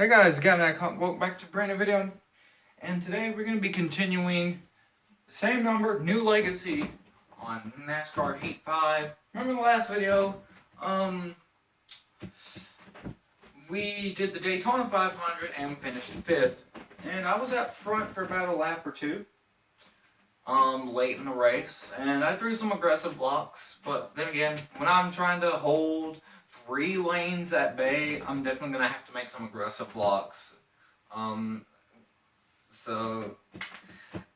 Hey guys, welcome back to a brand new video, and today we're going to be continuing same number, new legacy on NASCAR Heat 5. Remember the last video, we did the Daytona 500 and finished 5th, and I was out front for about a lap or two, late in the race, and I threw some aggressive blocks, but then again, when I'm trying to hold 3 lanes at bay, I'm definitely going to have to make some aggressive blocks. So,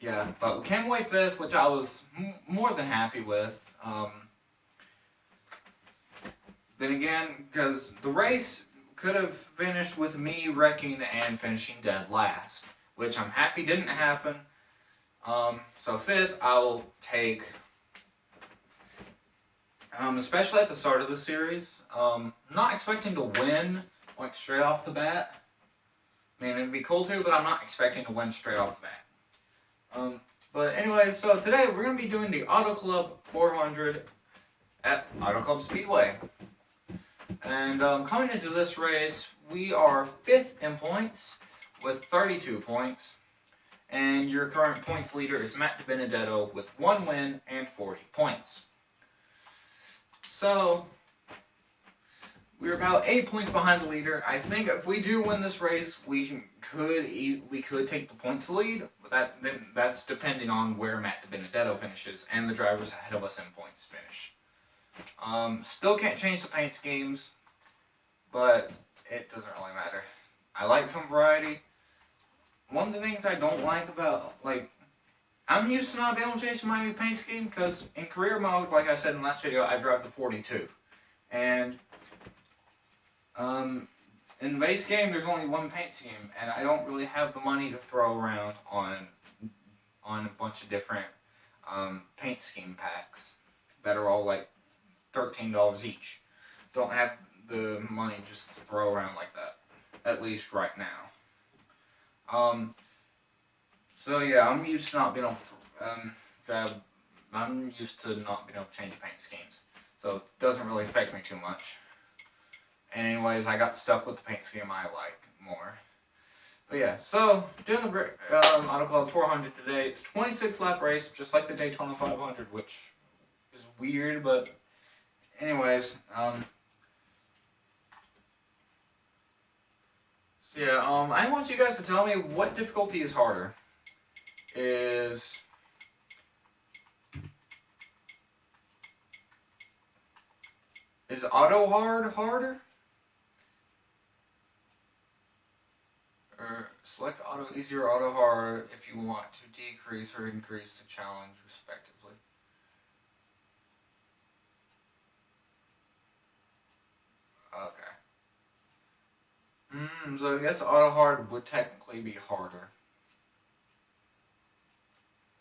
yeah, but we came away 5th, which I was more than happy with. Then again, because the race could have finished with me wrecking and finishing dead last, which I'm happy didn't happen. So 5th, I will take, especially at the start of the series. Not expecting to win, like, straight off the bat. I mean, it'd be cool too, but I'm not expecting to win straight off the bat. But anyway, so today we're going to be doing the Auto Club 400 at Auto Club Speedway. And coming into this race, we are 5th in points with 32 points. And your current points leader is Matt DiBenedetto with 1 win and 40 points. So, we're about 8 points behind the leader. I think if we do win this race, we could take the points lead. But that's depending on where Matt DiBenedetto finishes and the drivers ahead of us in points finish. Still can't change the paint schemes, but it doesn't really matter. I like some variety. One of the things I don't like about, I'm used to not being able to change my paint scheme because in career mode, like I said in the last video, I drive the 42. And in the base game, there's only 1 paint scheme, and I don't really have the money to throw around on a bunch of different paint scheme packs that are all like $13 each. Don't have the money just to throw around like that, at least right now. So yeah, I'm used to not being able to I'm used to not being able to change paint schemes, so it doesn't really affect me too much. And anyways, I got stuck with the paint scheme I like more. But yeah, so doing the Auto Club 400 today. It's a 26 lap race, just like the Daytona 500, which is weird, but anyways, so yeah, I want you guys to tell me what difficulty is harder. Is auto hard harder? Or select auto easy or auto hard if you want to decrease or increase the challenge respectively. Okay. So I guess auto hard would technically be harder.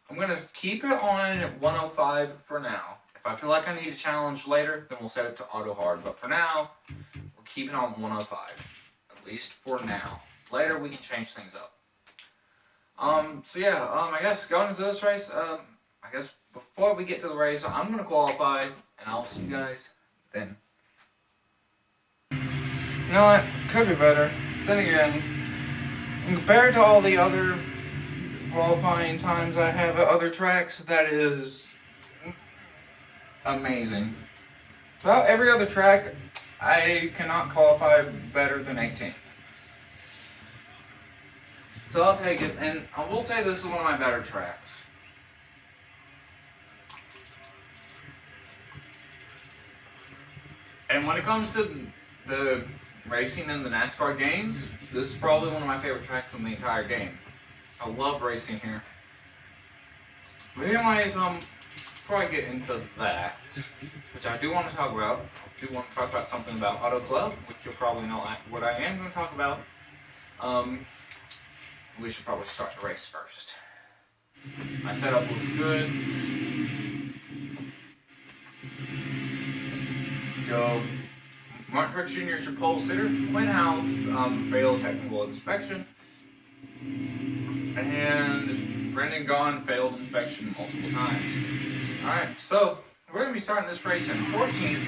I'm going to keep it on 105 for now. If I feel like I need a challenge later, then we'll set it to auto hard. But for now, we're keeping it on 105. At least for now. Later, we can change things up. So yeah, I guess going into this race, I guess before we get to the race, I'm going to qualify, and I'll see you guys then. You know what? Could be better. Then again, compared to all the other qualifying times I have at other tracks, that is amazing. About every other track, I cannot qualify better than 18th. So I'll take it, and I will say this is one of my better tracks. And when it comes to the racing in the NASCAR games, this is probably one of my favorite tracks in the entire game. I love racing here. But anyways, before I get into that, which I do want to talk about, I do want to talk about something about Auto Club, which you'll probably know what I am going to talk about. We should probably start the race first. My setup looks good. So, Martin Truex Jr. is your pole sitter. Quinn Houff failed technical inspection. And Brendan Gaughan failed inspection multiple times. Alright, so we're going to be starting this race in 14th.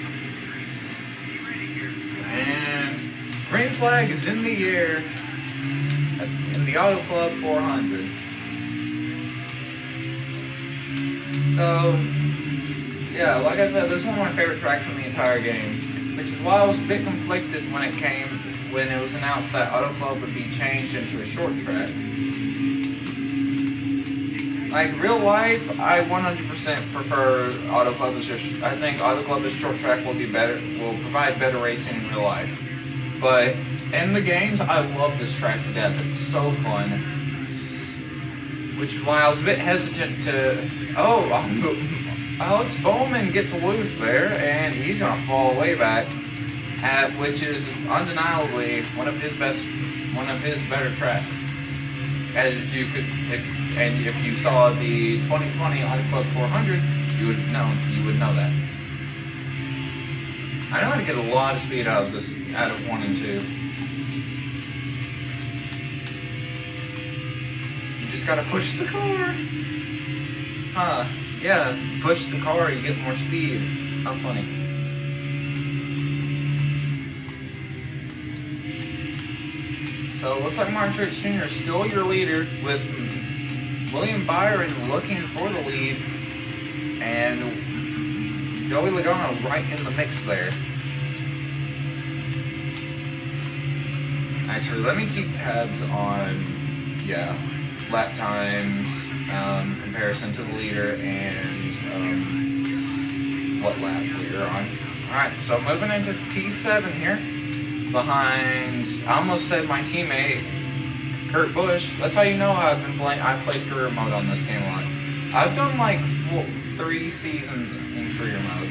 And green flag is in the air in the Auto Club 400. So, yeah, like I said, this is one of my favorite tracks in the entire game, which is why I was a bit conflicted when it was announced that Auto Club would be changed into a short track. Like, real life, I 100% prefer Auto Club as I think Auto Club as short track will provide better racing in real life. But in the games, I love this track to death. It's so fun. Which is why I was a bit hesitant to... Oh, Alex Bowman gets loose there, and he's going to fall way back, which is undeniably one of his better tracks. As you could... If you saw the 2020 Auto Club 400, you would know that. I know how to get a lot of speed out of 1 and 2. You just gotta push the car. Huh? Yeah, push the car, you get more speed. How funny. So it looks like Martin Truex Jr. is still your leader, with William Byron looking for the lead, and Joey Logano right in the mix there. Actually, let me keep tabs on, lap times, comparison to the leader, and what lap we are on. Alright, so moving into P7 here, behind, I almost said my teammate, Kurt Busch. That's how you know I've played career mode on this game a lot. I've done like 3 seasons in career mode.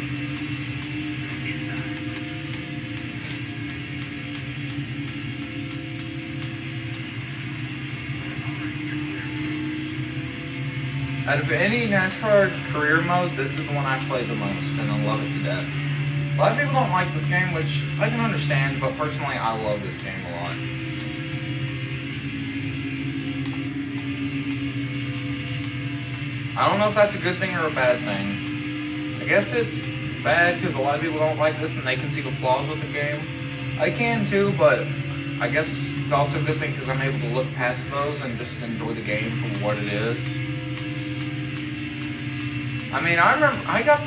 Out of any NASCAR career mode, this is the one I play the most, and I love it to death. A lot of people don't like this game, which I can understand, but personally I love this game a lot. I don't know if that's a good thing or a bad thing. I guess it's bad because a lot of people don't like this and they can see the flaws with the game. I can too, but I guess it's also a good thing because I'm able to look past those and just enjoy the game for what it is. I mean, I remember I got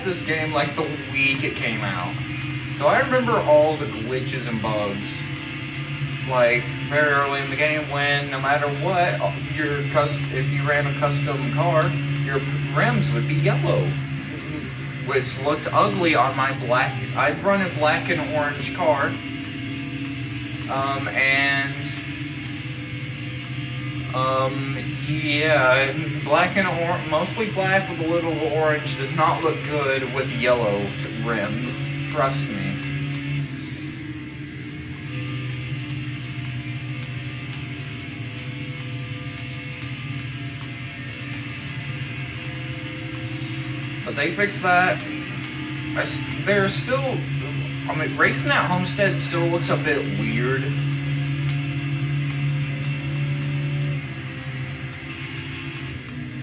this game like the week it came out. So I remember all the glitches and bugs. Like, very early in the game when no matter what, if you ran a custom car, your rims would be yellow, which looked ugly on my black. I'd run a black and orange car, black and orange, mostly black with a little orange, does not look good with yellow rims. Trust me. But they fixed that. Racing at Homestead still looks a bit weird.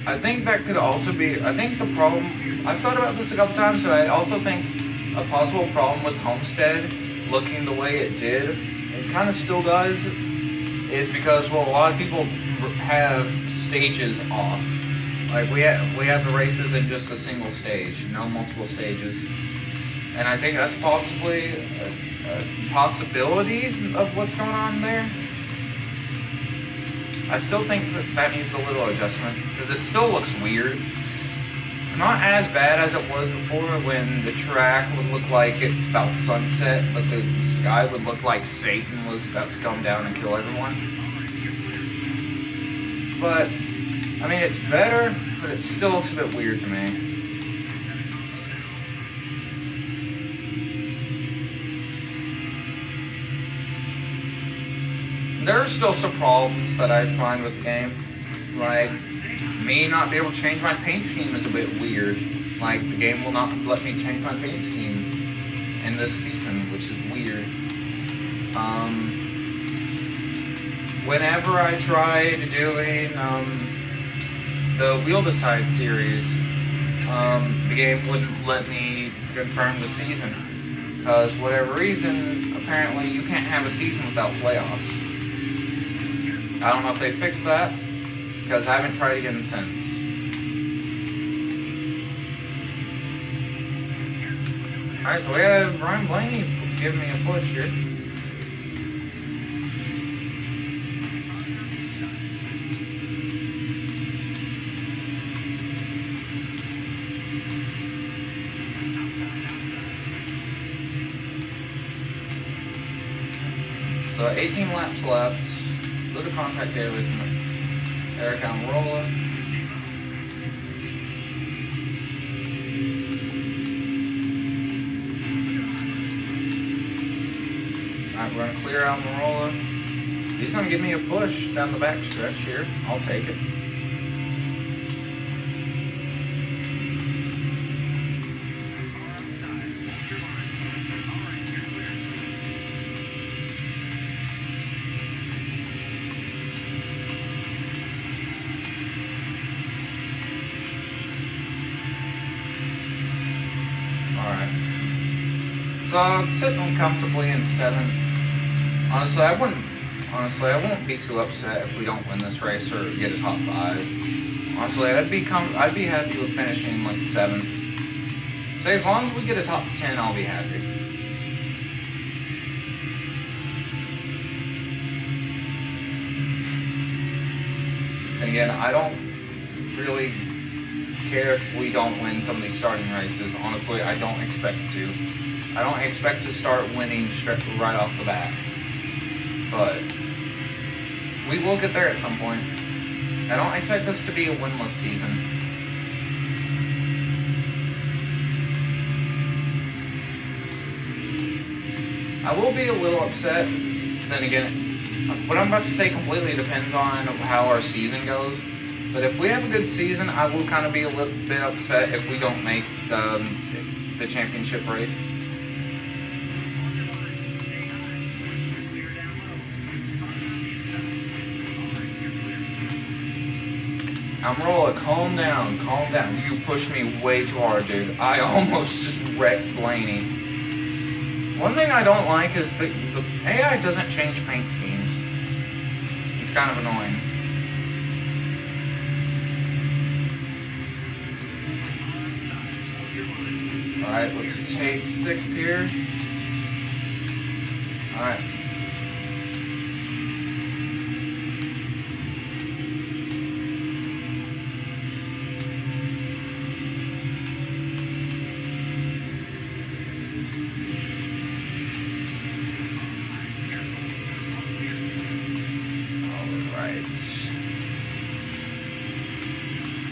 I think that could also be, the problem, I've thought about this a couple times, but I also think a possible problem with Homestead looking the way it did, it kind of still does, is because, well, a lot of people have stages off. Like, we have the races in just a single stage, no multiple stages. And I think that's possibly a possibility of what's going on there. I still think that needs a little adjustment, because it still looks weird. It's not as bad as it was before, when the track would look like it's about sunset, but the sky would look like Satan was about to come down and kill everyone. But I mean, it's better, but it still looks a bit weird to me. There are still some problems that I find with the game. Like, me not being able to change my paint scheme is a bit weird. Like, the game will not let me change my paint scheme in this season, which is weird. Whenever I tried doing the Wheel Decide series, the game wouldn't let me confirm the season, because whatever reason, apparently you can't have a season without playoffs. I don't know if they fixed that, because I haven't tried again since. Alright, so we have Ryan Blaney giving me a push here. So 18 laps left. Little contact there with Eric Almirola. Alright, we're going to clear Almirola. He's going to give me a push down the back stretch here. I'll take it. So I'm sitting comfortably in 7th. Honestly, I won't be too upset if we don't win this race or get a top 5. Honestly, I'd be happy with finishing like 7th. So as long as we get a top 10, I'll be happy. And again, I don't really care if we don't win some of these starting races. Honestly, I don't expect to. I don't expect to start winning right off the bat. But we will get there at some point. I don't expect this to be a winless season. I will be a little upset. Then again, what I'm about to say completely depends on how our season goes. But if we have a good season, I will kind of be a little bit upset if we don't make the championship race. Almirola, calm down, calm down. You pushed me way too hard, dude. I almost just wrecked Blaney. One thing I don't like is the AI doesn't change paint schemes. It's kind of annoying. Alright, let's take 6th here. Alright.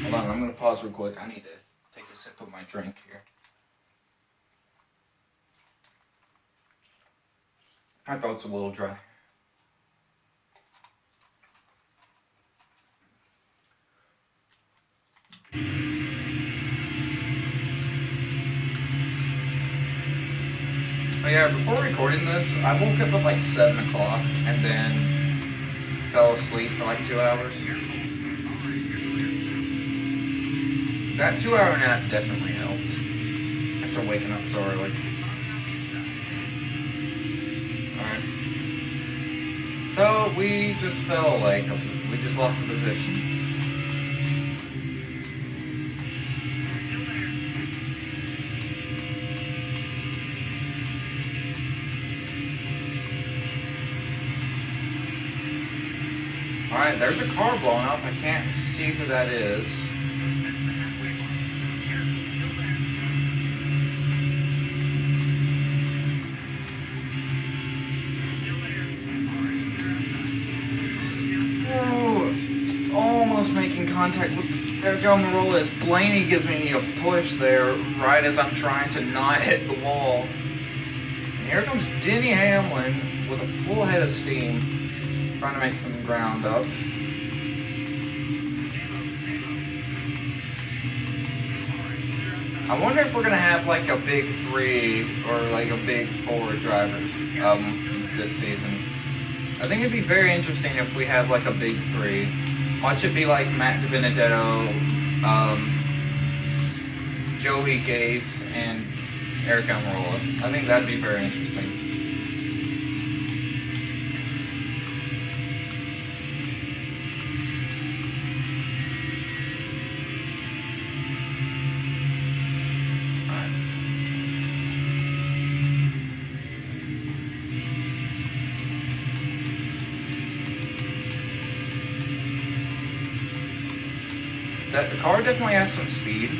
Hold on, I'm going to pause real quick. I need to take a sip of my drink here. My throat's a little dry. But yeah, before recording this, I woke up at like 7 o'clock and then fell asleep for like 2 hours. That 2-hour nap definitely helped after waking up so early. Alright. So we just fell like, we just lost the position. Alright, there's a car blowing up. I can't see who that is. Making contact with Eric Almirola as Blaney gives me a push there right as I'm trying to not hit the wall. And here comes Denny Hamlin with a full head of steam, trying to make some ground up. I wonder if we're going to have like a big 3 or like a big 4 drivers this season. I think it'd be very interesting if we have like a big 3. Watch it be like Matt DiBenedetto, Joey Gase, and Eric Almirola. I think that'd be very interesting. that the car definitely has some speed.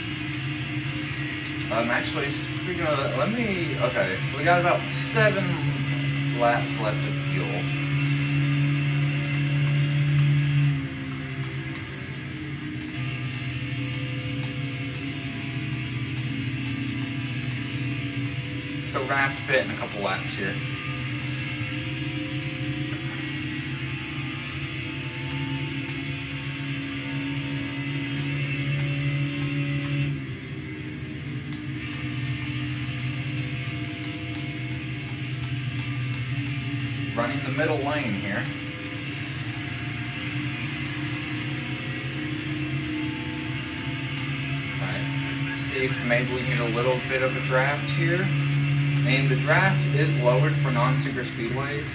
Actually, speaking of that, okay, so we got about 7 laps left of fuel. So we're gonna have to pit in a couple laps here. Running the middle lane here. Alright, see if maybe we need a little bit of a draft here. And the draft is lowered for non-super speedways.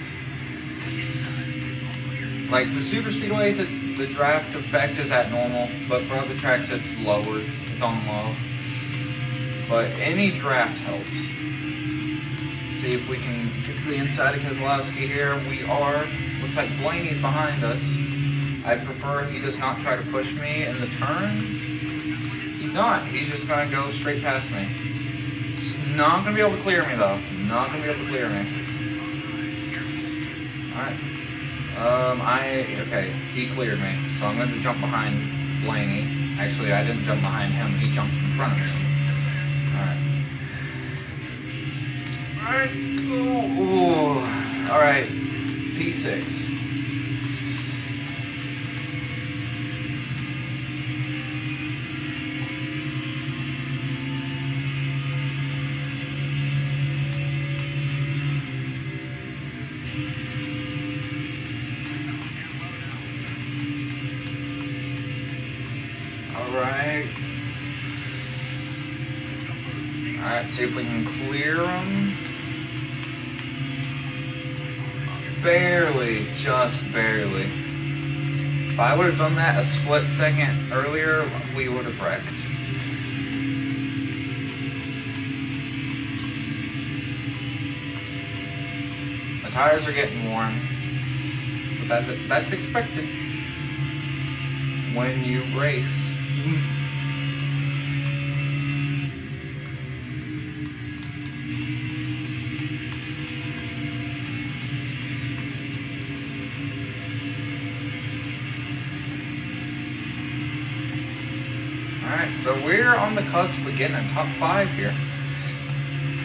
Like for super speedways, the draft effect is at normal, but for other tracks it's lowered, it's on low. But any draft helps. See if we can get to the inside of Keselowski here. We are. Looks like Blaney's behind us. I prefer he does not try to push me in the turn. He's not. He's just going to go straight past me. He's not going to be able to clear me, though. Not going to be able to clear me. Alright. Okay, he cleared me. So I'm going to jump behind Blaney. Actually, I didn't jump behind him. He jumped in front of me. Alright, go. Alright, P6. Alright, see if we can clear them. Barely, just barely. If I would have done that a split second earlier, we would have wrecked. My tires are getting worn, but that's expected when you race. Alright, so we're on the cusp of getting a top 5 here.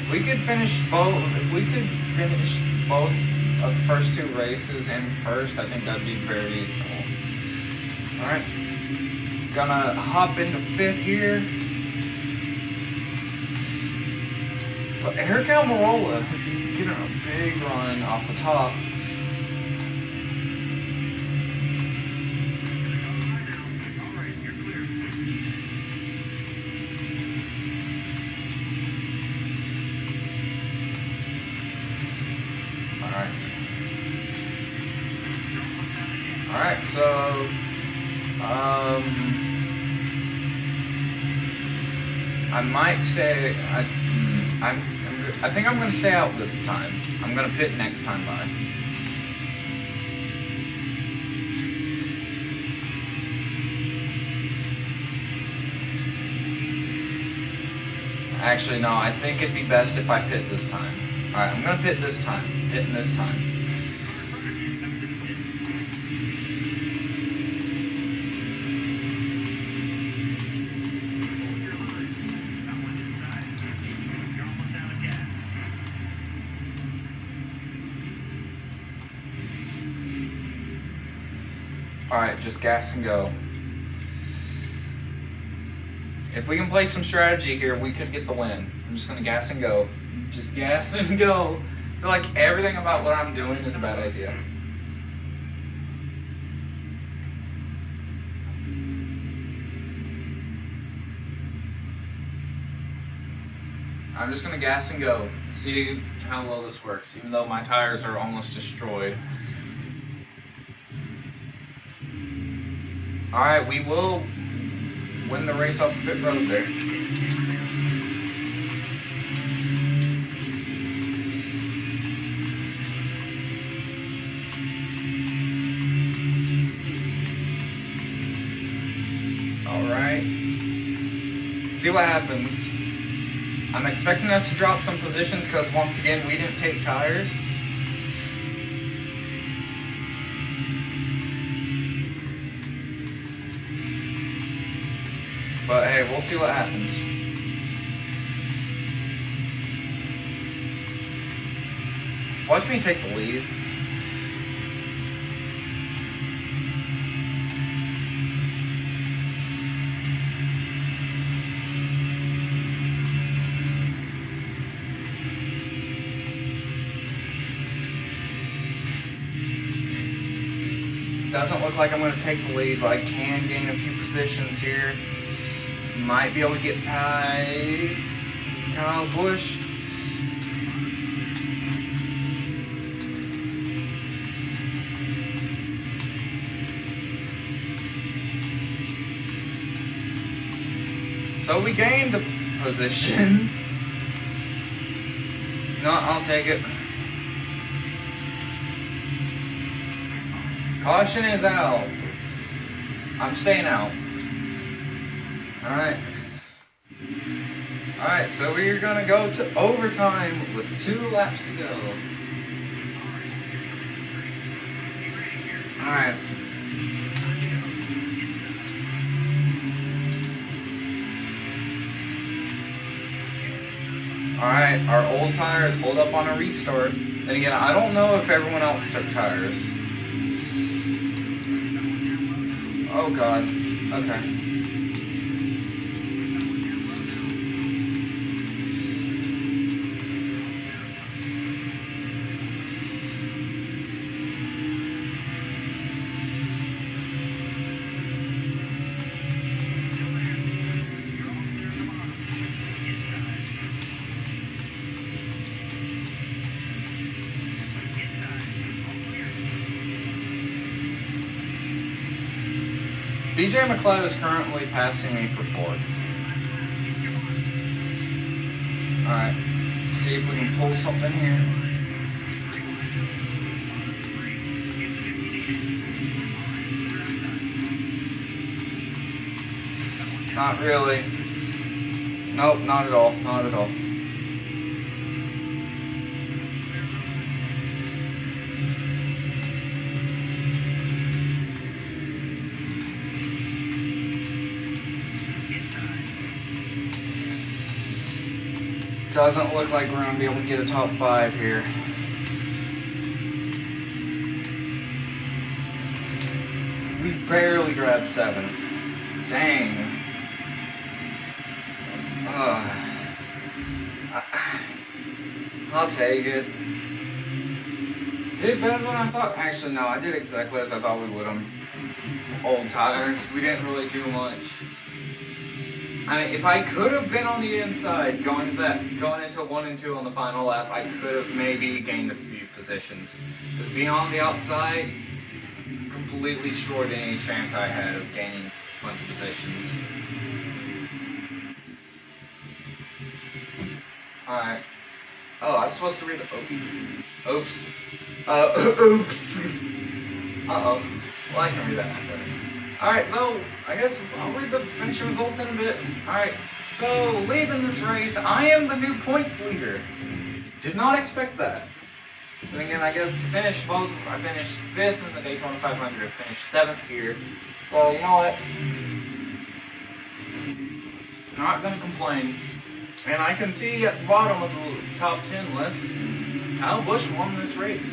If we could finish both of the first 2 races in first, I think that'd be very cool. Alright, gonna hop into 5th here. But Eric Almirola getting a big run off the top. Alright, so I might stay. I think I'm gonna stay out this time. I'm gonna pit next time by. Actually, no. I think it'd be best if I pit this time. Alright, I'm gonna pit this time. Pitting this time. Alright, just gas and go. If we can play some strategy here, we could get the win. I'm just gonna gas and go. Just gas and go. I feel like everything about what I'm doing is a bad idea. I'm just gonna gas and go. See how well this works, even though my tires are almost destroyed. Alright, we will win the race off the pit road there. Alright. see what happens. I'm expecting us to drop some positions because once again we didn't take tires. But hey, we'll see what happens. Watch me take the lead. Doesn't look like I'm going to take the lead, but I can gain a few positions here. Might be able to get by Kyle Busch. So we gained a position. No, I'll take it. Caution is out. I'm staying out. Alright. Alright, so we're gonna go to overtime with 2 laps to go. Alright. Alright, our old tires hold up on a restart. And again, I don't know if everyone else took tires. Oh god. Okay. BJ McLeod is currently passing me for 4th. Alright, see if we can pull something here. Not really. Nope, not at all, not at all. Doesn't look like we're going to be able to get a top 5 here. We barely grabbed 7th. Dang. I'll take it. Did better than I thought. Actually, no, I did exactly as I thought we would have. Old tires. We didn't really do much. I mean, if I could have been on the inside going into 1 and 2 on the final lap, I could have maybe gained a few positions. Because being on the outside completely destroyed any chance I had of gaining a bunch of positions. Alright. Oh, I was supposed to read the... Oops. Oops. Uh-oh. Well, I can read that after. Alright, so I guess I'll read the finish results in a bit. Alright, so leaving this race, I am the new points leader. Did not expect that. But again, I guess I finished 5th in the Daytona 500, finished 7th here. So, you know what? Not gonna complain. And I can see at the bottom of the top 10 list, Kyle Busch won this race.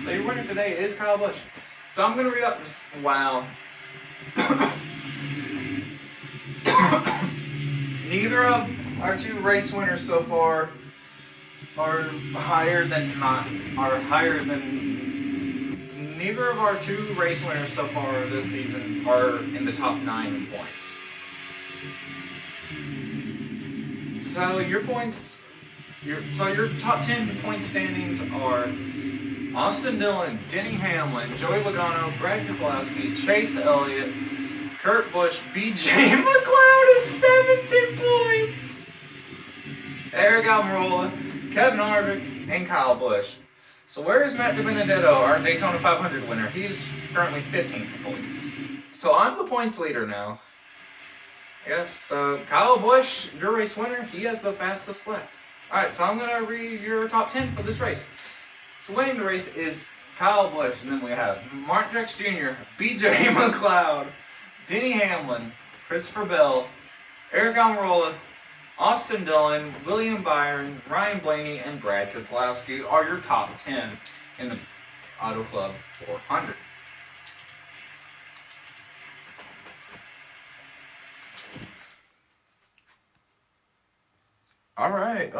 So your winner today is Kyle Busch. So I'm gonna read up this. Wow. Neither of our 2 race winners so far are higher than neither of our 2 race winners so far this season are in the top 9 in points. So your top 10 point standings are Austin Dillon, Denny Hamlin, Joey Logano, Brad Keselowski, Chase Elliott, Kurt Busch, BJ McLeod is 7th in points. Eric Almirola, Kevin Harvick, and Kyle Busch. So where is Matt DiBenedetto, our Daytona 500 winner? He's currently 15th in points. So I'm the points leader now. Yes, so Kyle Busch, your race winner, he has the fastest lap. Alright, so I'm going to read your top 10 for this race. So winning the race is Kyle Busch, and then we have Martin Truex Jr., BJ McLeod, Denny Hamlin, Christopher Bell, Eric Almirola, Austin Dillon, William Byron, Ryan Blaney, and Brad Keselowski are your top 10 in the Auto Club 400. All right.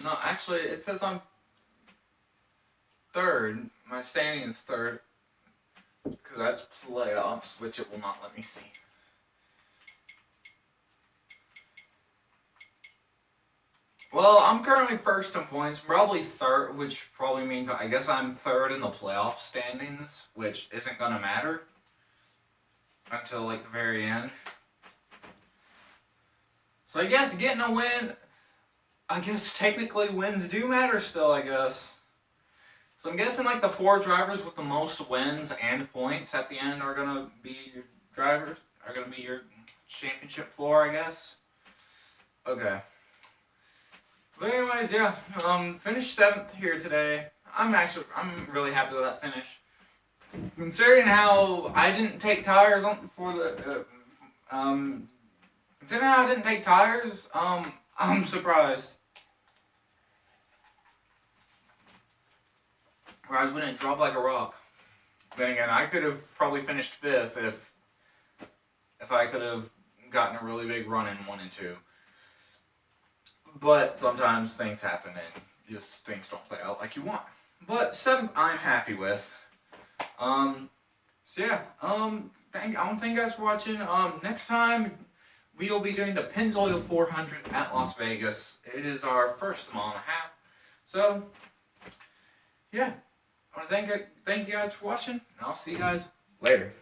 No, actually, it says I'm third. My standing is third because that's playoffs, which it will not let me see. Well, I'm currently first in points, probably third, which probably means I guess I'm third in the playoff standings, which isn't gonna matter until like the very end. So I guess getting a win, I guess technically wins do matter still, I guess. So I'm guessing like the 4 drivers with the most wins and points at the end are gonna be your drivers, are gonna be your championship 4, I guess. Okay. But anyways, yeah, finished 7th here today. I'm really happy with that finish. Considering how I didn't take tires for the, considering how I didn't take tires, I'm surprised. Whereas when it dropped like a rock. Then again, I could have probably finished 5th if I could have gotten a really big run in 1 and 2. But sometimes things happen and just things don't play out like you want. But 7th, I'm happy with. So yeah, I want to thank you guys for watching. Next time we'll be doing the Pennzoil 400 at Las Vegas. It is our first mile and a half. So yeah, I want to thank you guys for watching, and I'll see you guys later.